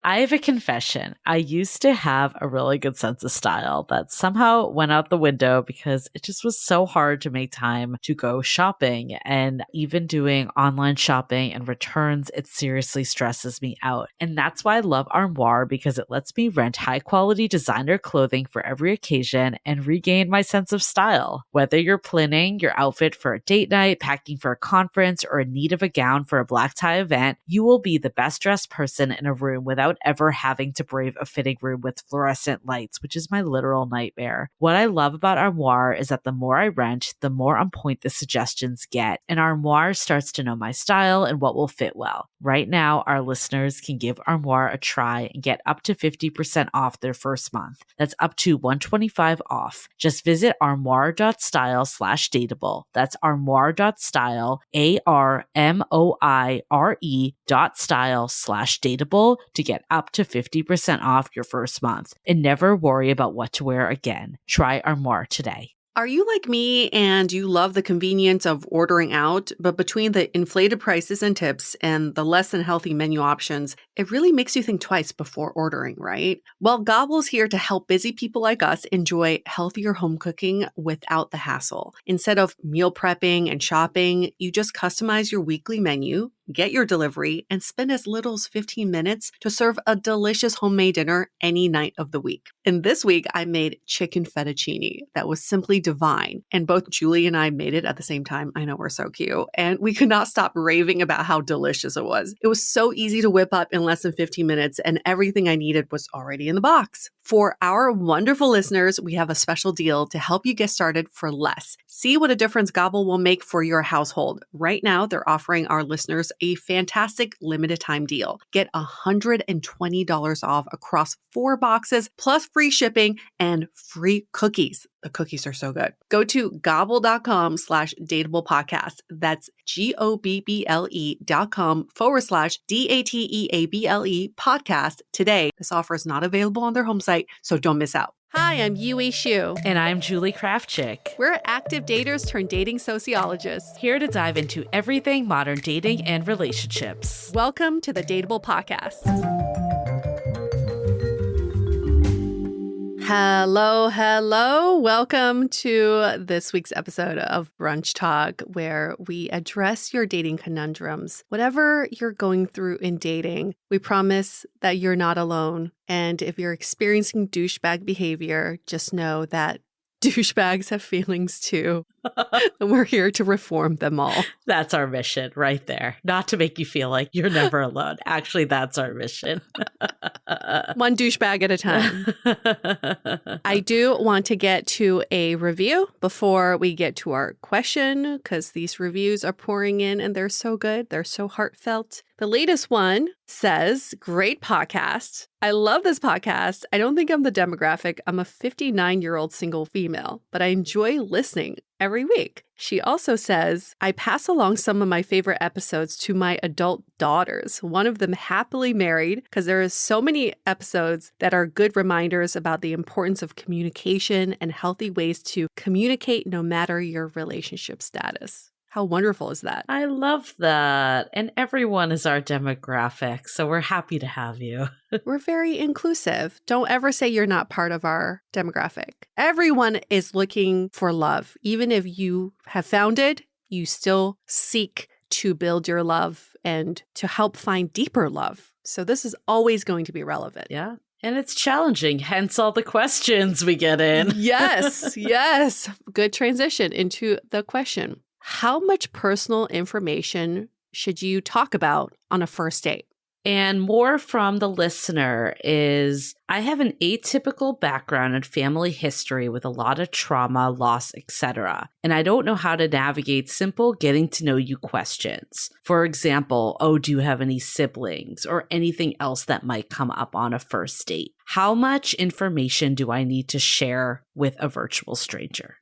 I have a confession. I used to have a really good sense of style that somehow went out the window because it just was so hard to make time to go shopping. And even doing online shopping and returns, it seriously stresses me out. And that's why I love Armoire, because it lets me rent high quality designer clothing for every occasion and regain my sense of style. Whether you're planning your outfit for a date night, packing for a conference, or in need of a gown for a black tie event, you will be the best dressed person in a room without ever having to brave a fitting room with fluorescent lights, which is my literal nightmare. What I love about Armoire is that the more I rent, the more on point the suggestions get, and Armoire starts to know my style and what will fit well. Right now, our listeners can give Armoire a try and get up to 50% off their first month. That's up to $125 off. Just visit armoire.style/dateable. That's armoire.style, ARMOIRE.style/dateable to get up to 50% off your first month and never worry about what to wear again. Try Armoire today. Are you like me and you love the convenience of ordering out, but between the inflated prices and tips and the less than healthy menu options, it really makes you think twice before ordering, right? Well, Gobble's here to help busy people like us enjoy healthier home cooking without the hassle. Instead of meal prepping and shopping, you just customize your weekly menu, get your delivery, and spend as little as 15 minutes to serve a delicious homemade dinner any night of the week. And this week, I made chicken fettuccine that was simply divine. And both Julie and I made it at the same time. I know, we're so cute. And we could not stop raving about how delicious it was. It was so easy to whip up in less than 15 minutes, and everything I needed was already in the box. For our wonderful listeners, we have a special deal to help you get started for less. See what a difference Gobble will make for your household. Right now, they're offering our listeners a fantastic limited time deal. Get $120 off across 4 boxes, plus free shipping and free cookies. The cookies are so good. Go to gobble.com/dateable podcast. That's GOBBLE.com/DATEABLE podcast today. This offer is not available on their home site, so don't miss out. Hi, I'm Yui Shu. And I'm Julie Krafchick. We're active daters turned dating sociologists. Here to dive into everything modern dating and relationships. Welcome to the Dateable Podcast. Hello. Welcome to this week's episode of Brunch Talk, where we address your dating conundrums. Whatever you're going through in dating, we promise that you're not alone. And if you're experiencing douchebag behavior, just know that douchebags have feelings too. And we're here to reform them all. That's our mission right there. Not to make you feel like you're never alone. Actually, that's our mission. One douchebag at a time. I do want to get to a review before we get to our question, because these reviews are pouring in and they're so good. They're so heartfelt. The latest one says, great podcast. I love this podcast. I don't think I'm the demographic. I'm a 59-year-old single female, but I enjoy listening every week. She also says, I pass along some of my favorite episodes to my adult daughters, one of them happily married, because there is so many episodes that are good reminders about the importance of communication and healthy ways to communicate no matter your relationship status. How wonderful is that? I love that. And everyone is our demographic, so we're happy to have you. We're very inclusive. Don't ever say you're not part of our demographic. Everyone is looking for love. Even if you have found it, you still seek to build your love and to help find deeper love. So this is always going to be relevant. Yeah. And it's challenging, hence all the questions we get in. Yes. Good transition into the question. How much personal information should you talk about on a first date? And more from the listener is, I have an atypical background and family history with a lot of trauma, loss, etc. And I don't know how to navigate simple getting to know you questions. For example, do you have any siblings or anything else that might come up on a first date? How much information do I need to share with a virtual stranger?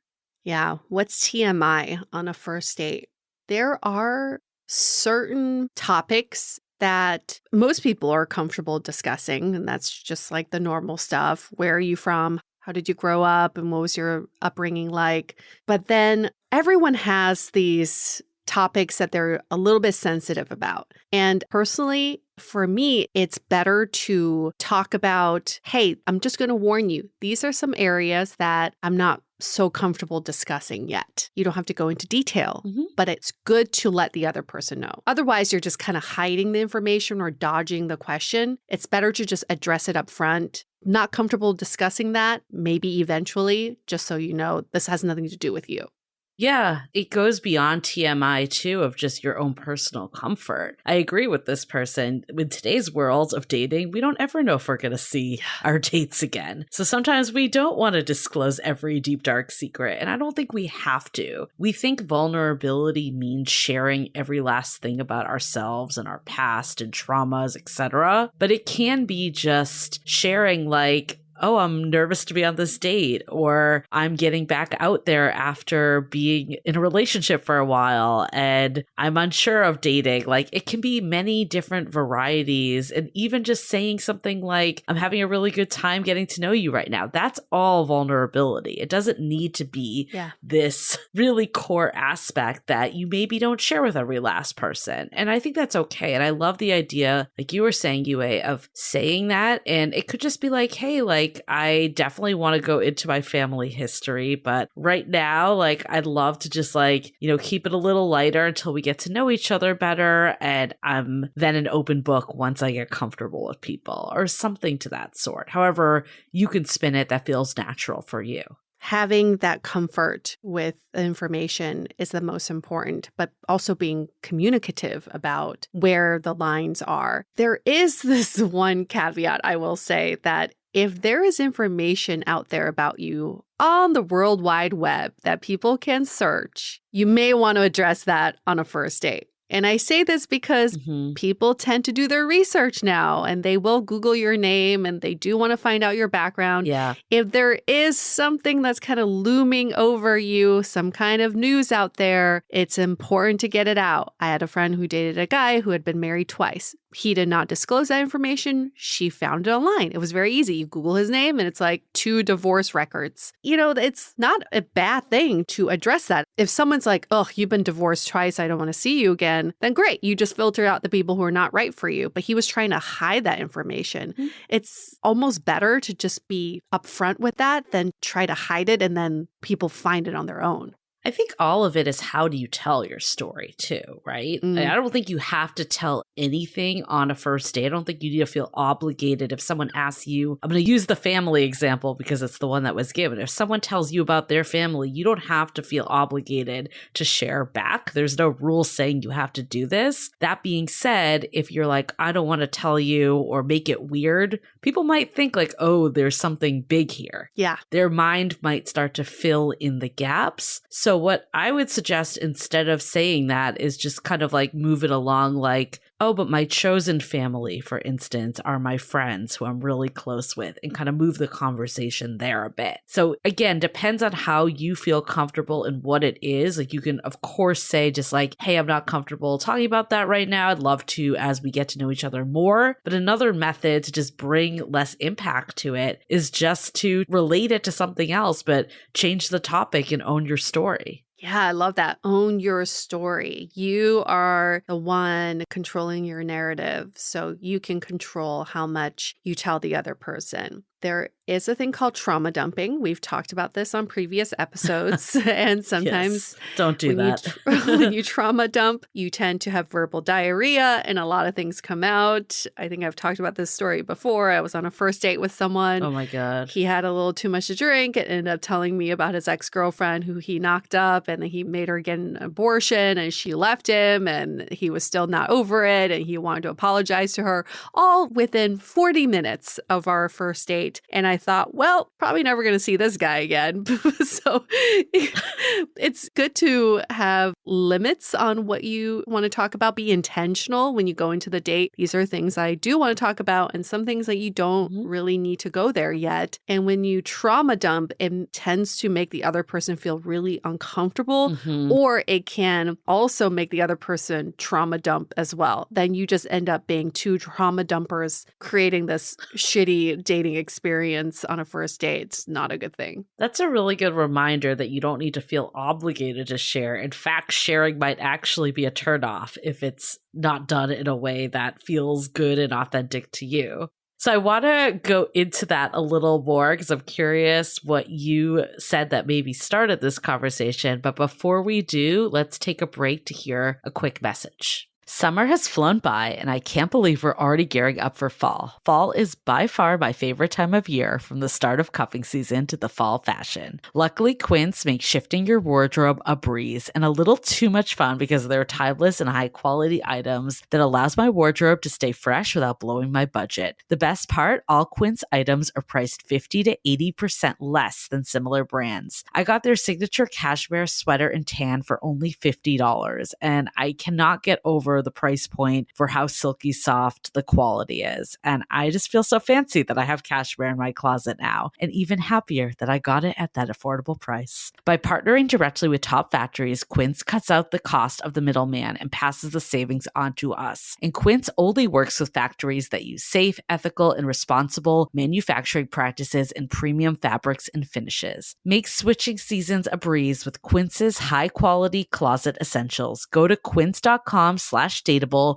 Yeah, what's TMI on a first date? There are certain topics that most people are comfortable discussing, and that's just like the normal stuff. Where are you from? How did you grow up? And what was your upbringing like? But then everyone has these topics that they're a little bit sensitive about. And personally, for me, it's better to talk about, hey, I'm just going to warn you, these are some areas that I'm not so comfortable discussing yet. You don't have to go into detail, but it's good to let the other person know. Otherwise, you're just kind of hiding the information or dodging the question. It's better to just address it up front. Not comfortable discussing that, maybe eventually, just so you know this has nothing to do with you. Yeah, it goes beyond TMI too, of just your own personal comfort. I agree with this person. In today's world of dating, we don't ever know if we're going to see our dates again. So sometimes we don't want to disclose every deep, dark secret. And I don't think we have to. We think vulnerability means sharing every last thing about ourselves and our past and traumas, etc. But it can be just sharing like, oh, I'm nervous to be on this date, or I'm getting back out there after being in a relationship for a while and I'm unsure of dating. Like, it can be many different varieties. And even just saying something like, I'm having a really good time getting to know you right now. That's all vulnerability. It doesn't need to be this really core aspect that you maybe don't share with every last person. And I think that's okay. And I love the idea, like you were saying, Yue, of saying that. And it could just be like, hey, like, I definitely want to go into my family history, but right now, like, I'd love to just like, keep it a little lighter until we get to know each other better. And I'm then an open book once I get comfortable with people or something to that sort. However, you can spin it that feels natural for you. Having that comfort with information is the most important, but also being communicative about where the lines are. There is this one caveat, I will say, that if there is information out there about you on the World Wide Web that people can search, you may want to address that on a first date. And I say this because people tend to do their research now and they will Google your name and they do want to find out your background. Yeah. If there is something that's kind of looming over you, some kind of news out there, it's important to get it out. I had a friend who dated a guy who had been married twice. He did not disclose that information. She found it online. It was very easy. You Google his name and it's like 2 divorce records. It's not a bad thing to address that. If someone's like, oh, you've been divorced twice, I don't want to see you again, then great. You just filter out the people who are not right for you. But he was trying to hide that information. It's almost better to just be upfront with that than try to hide it and then people find it on their own. I think all of it is how do you tell your story too, right? I don't think you have to tell anything on a first date. I don't think you need to feel obligated if someone asks you. I'm going to use the family example because it's the one that was given. If someone tells you about their family, you don't have to feel obligated to share back. There's no rule saying you have to do this. That being said, if you're like, I don't want to tell you or make it weird, people might think like, oh, there's something big here. Yeah. Their mind might start to fill in the gaps. So what I would suggest instead of saying that is just kind of like move it along like, oh, but my chosen family, for instance, are my friends who I'm really close with, and kind of move the conversation there a bit. So again, depends on how you feel comfortable and what it is. Like you can, of course, say just like, hey, I'm not comfortable talking about that right now. I'd love to as we get to know each other more. But another method to just bring less impact to it is just to relate it to something else, but change the topic and own your story. Yeah, I love that. Own your story. You are the one controlling your narrative, so you can control how much you tell the other person. There is a thing called trauma dumping. We've talked about this on previous episodes. And sometimes don't do that. When you trauma dump, you tend to have verbal diarrhea and a lot of things come out. I think I've talked about this story before. I was on a first date with someone. Oh my God. He had a little too much to drink and ended up telling me about his ex-girlfriend who he knocked up, and then he made her get an abortion and she left him and he was still not over it and he wanted to apologize to her, all within 40 minutes of our first date. And I thought, well, probably never going to see this guy again. So it's good to have limits on what you want to talk about. Be intentional when you go into the date. These are things I do want to talk about and some things that you don't really need to go there yet. And when you trauma dump, it tends to make the other person feel really uncomfortable, or it can also make the other person trauma dump as well. Then you just end up being 2 trauma dumpers creating this shitty dating experience. experience on a first date. It's not a good thing. That's a really good reminder that you don't need to feel obligated to share. In fact, sharing might actually be a turnoff if it's not done in a way that feels good and authentic to you. So I want to go into that a little more because I'm curious what you said that maybe started this conversation. But before we do, let's take a break to hear a quick message. Summer has flown by, and I can't believe we're already gearing up for fall. Fall is by far my favorite time of year, from the start of cuffing season to the fall fashion. Luckily, Quince makes shifting your wardrobe a breeze and a little too much fun because of their timeless and high-quality items that allows my wardrobe to stay fresh without blowing my budget. The best part, all Quince items are priced 50 to 80% less than similar brands. I got their signature cashmere sweater and tan for only $50, and I cannot get over the price point for how silky soft the quality is. And I just feel so fancy that I have cashmere in my closet now, and even happier that I got it at that affordable price. By partnering directly with top factories, Quince cuts out the cost of the middleman and passes the savings on to us. And Quince only works with factories that use safe, ethical, and responsible manufacturing practices and premium fabrics and finishes. Make switching seasons a breeze with Quince's high-quality closet essentials. Go to quince.com/dateable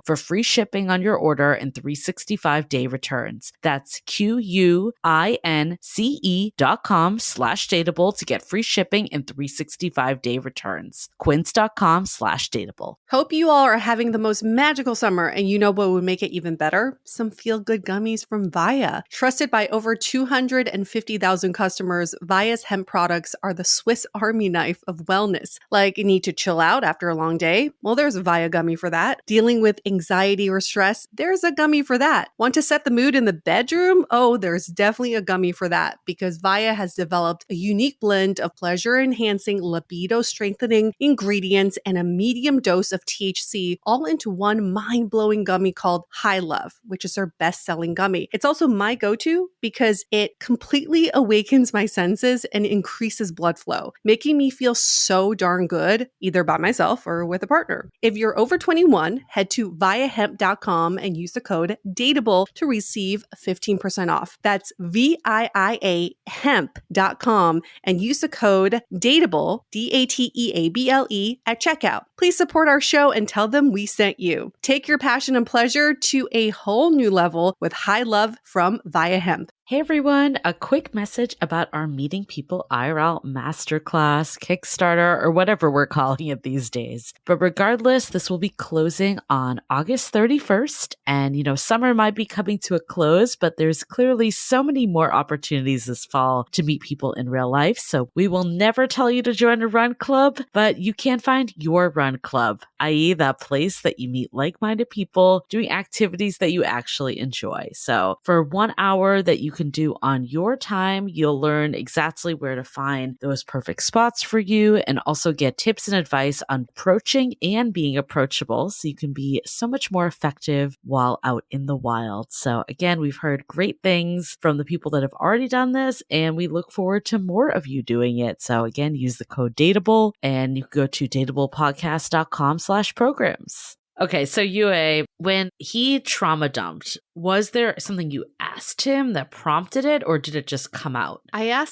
for free shipping on your order and 365-day returns. That's QUINCE.com/dateable to get free shipping and 365-day returns. Quince.com/dateable. Hope you all are having the most magical summer, and you know what would make it even better? Some feel-good gummies from Via. Trusted by over 250,000 customers, Via's hemp products are the Swiss Army knife of wellness. Like, you need to chill out after a long day? Well, there's a Via gummy for that. Dealing with anxiety or stress? There's a gummy for that. Want to set the mood in the bedroom? Oh, there's definitely a gummy for that, because Via has developed a unique blend of pleasure-enhancing, libido-strengthening ingredients and a medium dose of THC all into one mind-blowing gummy called High Love, which is their best-selling gummy. It's also my go-to because it completely awakens my senses and increases blood flow, making me feel so darn good, either by myself or with a partner. If you're over 21, head to viahemp.com and use the code DATEABLE to receive 15% off. That's VIIA hemp.com and use the code DATEABLE, DATEABLE, at checkout. Please support our show and tell them we sent you. Take your passion and pleasure to a whole new level with High Love from Via Hemp. Hey everyone, a quick message about our Meeting People IRL Masterclass, Kickstarter, or whatever we're calling it these days. But regardless, this will be closing on August 31st. And, summer might be coming to a close, but there's clearly so many more opportunities this fall to meet people in real life. So we will never tell you to join a run club, but you can find your run club, i.e. that place that you meet like-minded people doing activities that you actually enjoy. So for 1 hour that you can do on your time, you'll learn exactly where to find those perfect spots for you and also get tips and advice on approaching and being approachable so you can be so much more effective while out in the wild. So again, we've heard great things from the people that have already done this, and we look forward to more of you doing it. So again, use the code DATEABLE and you can go to dateablepodcast.com/programs. Okay, so Yue, when he trauma dumped, was there something you asked him that prompted it, or did it just come out? I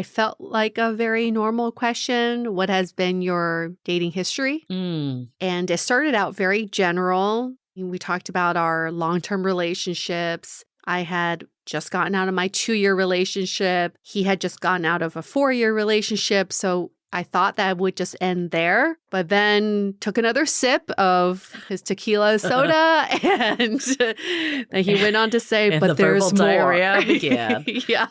felt like a very normal question. What has been your dating history? And it started out very general. We talked about our long-term relationships. I had just gotten out of my 2-year relationship. He had just gotten out of a 4-year relationship. So I thought that would just end there, but then took another sip of his tequila soda, and then he went on to say, "But there's more." Diarrhea began. Yeah.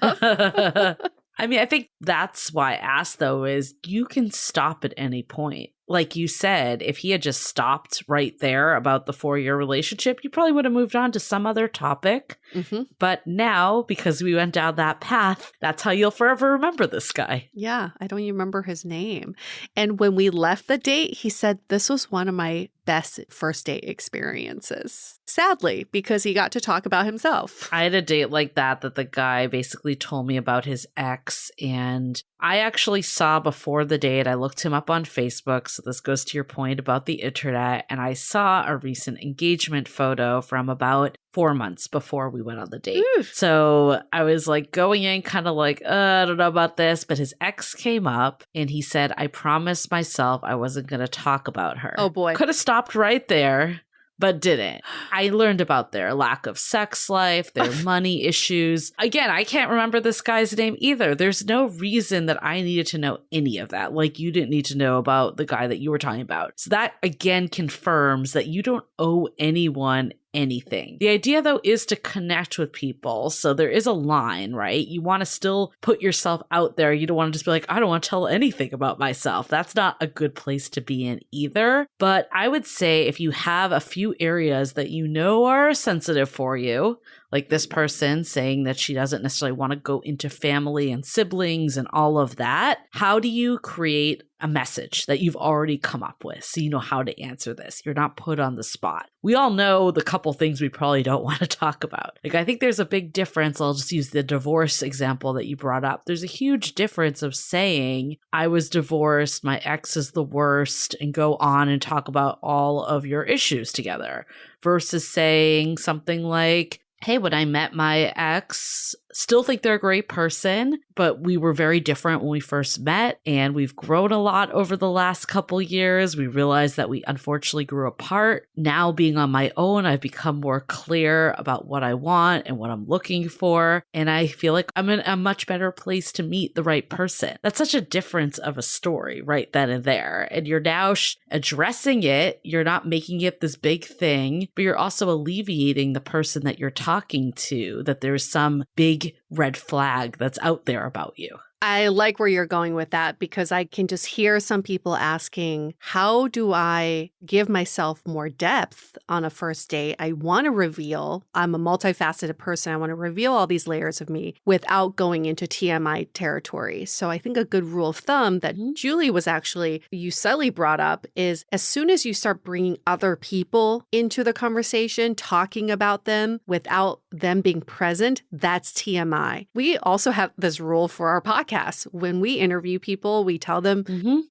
I mean, I think that's why I asked, though, is you can stop at any point. Like you said, if he had just stopped right there about the 4-year relationship, you probably would have moved on to some other topic. Mm-hmm. But now, because we went down that path, that's how you'll forever remember this guy. Yeah, I don't even remember his name. And when we left the date, he said, this was one of my best first date experiences. Sadly, because he got to talk about himself. I had a date like that the guy basically told me about his ex, and I actually saw before the date, I looked him up on Facebook, so this goes to your point about the internet, and I saw a recent engagement photo from about 4 months before we went on the date. Oof. So I was like going in kind of like, I don't know about this. But his ex came up and he said, I promised myself I wasn't going to talk about her. Oh, boy. Could have stopped right there, but didn't. I learned about their lack of sex life, their money issues. Again, I can't remember this guy's name either. There's no reason that I needed to know any of that. Like you didn't need to know about the guy that you were talking about. So that again confirms that you don't owe anyone anything. The idea though is to connect with people. So there is a line, right? You want to still put yourself out there. You don't want to just be like, I don't want to tell anything about myself. That's not a good place to be in either. But I would say if you have a few areas that you know are sensitive for you, like this person saying that she doesn't necessarily want to go into family and siblings and all of that, how do you create a message that you've already come up with so you know how to answer this? You're not put on the spot. We all know the couple things we probably don't want to talk about. Like, I think there's a big difference. I'll just use the divorce example that you brought up. There's a huge difference of saying, I was divorced, my ex is the worst, and go on and talk about all of your issues together versus saying something like, hey, when I met my ex, still think they're a great person, but we were very different when we first met, and we've grown a lot over the last couple years. We realized that we unfortunately grew apart. Now being on my own, I've become more clear about what I want and what I'm looking for, and I feel like I'm in a much better place to meet the right person. That's such a difference of a story right then and there, and you're now addressing it. You're not making it this big thing, but you're also alleviating the person that you're talking to, that there's some big red flag that's out there about you. I like where you're going with that because I can just hear some people asking, how do I give myself more depth on a first date? I want to reveal, I'm a multifaceted person. I want to reveal all these layers of me without going into TMI territory. So I think a good rule of thumb that Julie was actually, you subtly brought up is as soon as you start bringing other people into the conversation, talking about them without them being present, that's TMI. We also have this rule for our podcast. When we interview people, we tell them,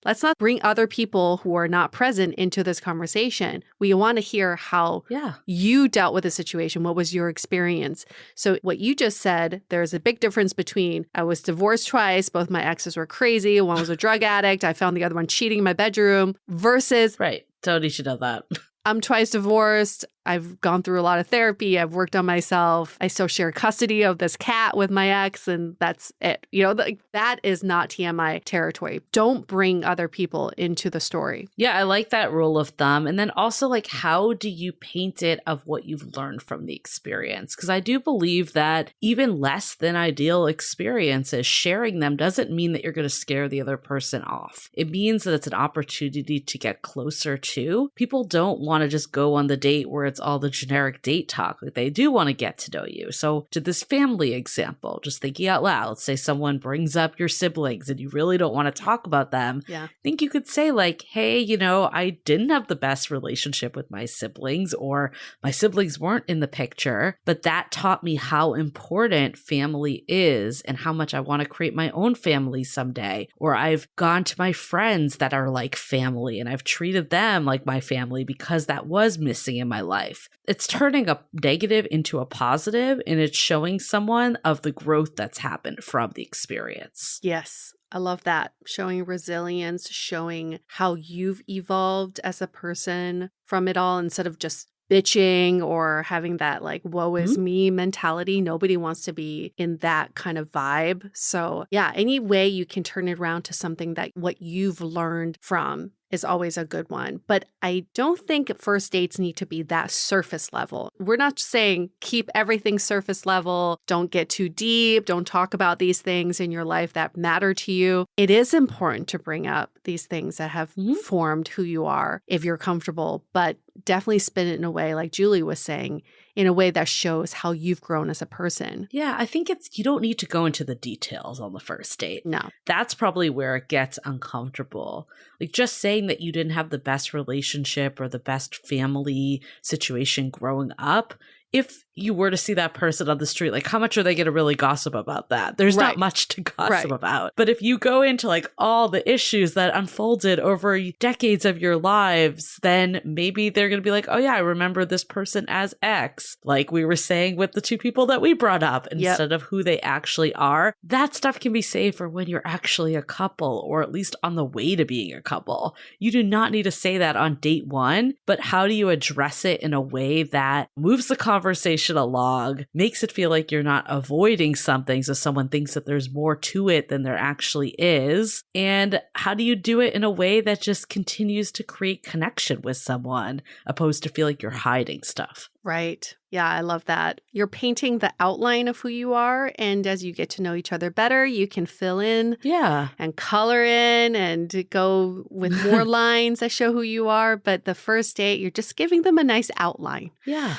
let's not bring other people who are not present into this conversation. We want to hear how you dealt with the situation. What was your experience? So what you just said, there's a big difference between I was divorced twice, both my exes were crazy, one was a drug addict, I found the other one cheating in my bedroom, versus Right. Tony should know that. I'm twice divorced. I've gone through a lot of therapy. I've worked on myself. I still share custody of this cat with my ex, and that's it. You know, that is not TMI territory. Don't bring other people into the story. Yeah, I like that rule of thumb. And then also, like, how do you paint it of what you've learned from the experience? Because I do believe that even less than ideal experiences, sharing them doesn't mean that you're going to scare the other person off. It means that it's an opportunity to get closer to. People don't want to just go on the date where it's all the generic date talk. Like, they do want to get to know you. So to this family example, just thinking out loud, say someone brings up your siblings and you really don't want to talk about them. Yeah. I think you could say like, hey, you know, I didn't have the best relationship with my siblings, or my siblings weren't in the picture, but that taught me how important family is and how much I want to create my own family someday. Or I've gone to my friends that are like family and I've treated them like my family because that was missing in my life. It's turning a negative into a positive, and it's showing someone of the growth that's happened from the experience. Yes. I love that. Showing resilience, showing how you've evolved as a person from it all instead of just bitching or having that like, woe is me mentality. Nobody wants to be in that kind of vibe. So yeah, any way you can turn it around to something that what you've learned from is always a good one. But I don't think first dates need to be that surface level. We're not saying keep everything surface level, don't get too deep, don't talk about these things in your life that matter to you. It is important to bring up these things that have formed who you are if you're comfortable, but definitely spin it in a way, like Julie was saying, in a way that shows how you've grown as a person. Yeah, I think you don't need to go into the details on the first date. No. That's probably where it gets uncomfortable. Like just saying that you didn't have the best relationship or the best family situation growing up. If you were to see that person on the street, like how much are they going to really gossip about that? There's not much to gossip about. But if you go into like all the issues that unfolded over decades of your lives, then maybe they're going to be like, oh yeah, I remember this person as X, like we were saying with the two people that we brought up, instead of who they actually are. That stuff can be saved for when you're actually a couple, or at least on the way to being a couple. You do not need to say that on date one, but how do you address it in a way that moves the conversation along, makes it feel like you're not avoiding something so someone thinks that there's more to it than there actually is? And how do you do it in a way that just continues to create connection with someone, opposed to feel like you're hiding stuff? Right. Yeah, I love that. You're painting the outline of who you are. And as you get to know each other better, you can fill in and color in and go with more lines that show who you are. But the first date, you're just giving them a nice outline. Yeah.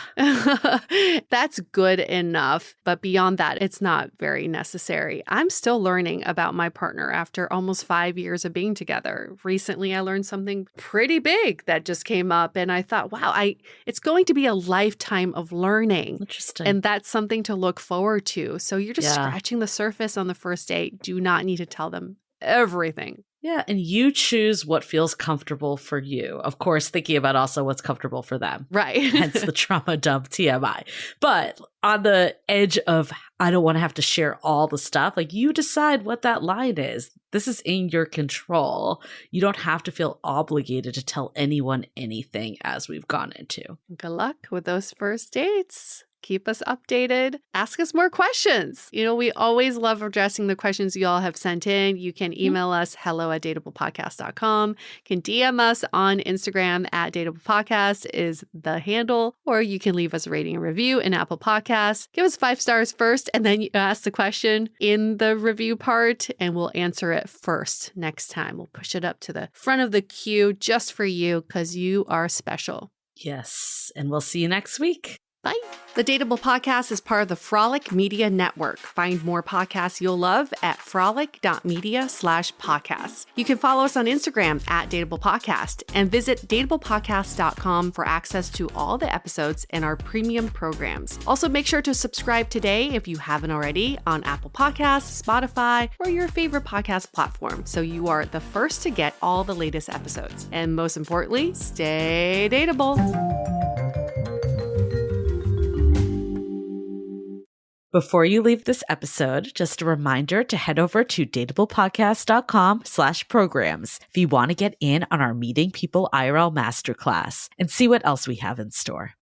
That's good enough. But beyond that, it's not very necessary. I'm still learning about my partner after almost 5 years of being together. Recently, I learned something pretty big that just came up. And I thought, wow, it's going to be a lifetime of learning. Interesting. And that's something to look forward to. So you're just scratching the surface on the first date. Do not need to tell them everything. Yeah, and you choose what feels comfortable for you. Of course, thinking about also what's comfortable for them. Right. Hence the trauma dump TMI. But on the edge of, I don't want to have to share all the stuff, like you decide what that line is. This is in your control. You don't have to feel obligated to tell anyone anything as we've gone into. Good luck with those first dates. Keep us updated. Ask us more questions. We always love addressing the questions you all have sent in. You can email us hello@dateablepodcast.com. You can DM us on Instagram @dateablepodcast is the handle, or you can leave us a rating and review in Apple Podcasts. Give us 5 stars first, and then you ask the question in the review part, and we'll answer it first next time. We'll push it up to the front of the queue just for you because you are special. Yes, and we'll see you next week. Bye. The Dateable Podcast is part of the Frolic Media Network. Find more podcasts you'll love at frolic.media/podcasts. You can follow us on Instagram @Dateable Podcast and visit dateablepodcast.com for access to all the episodes and our premium programs. Also, make sure to subscribe today if you haven't already on Apple Podcasts, Spotify, or your favorite podcast platform so you are the first to get all the latest episodes. And most importantly, stay dateable. Before you leave this episode, just a reminder to head over to dateablepodcast.com/programs if you want to get in on our Meeting People IRL Masterclass and see what else we have in store.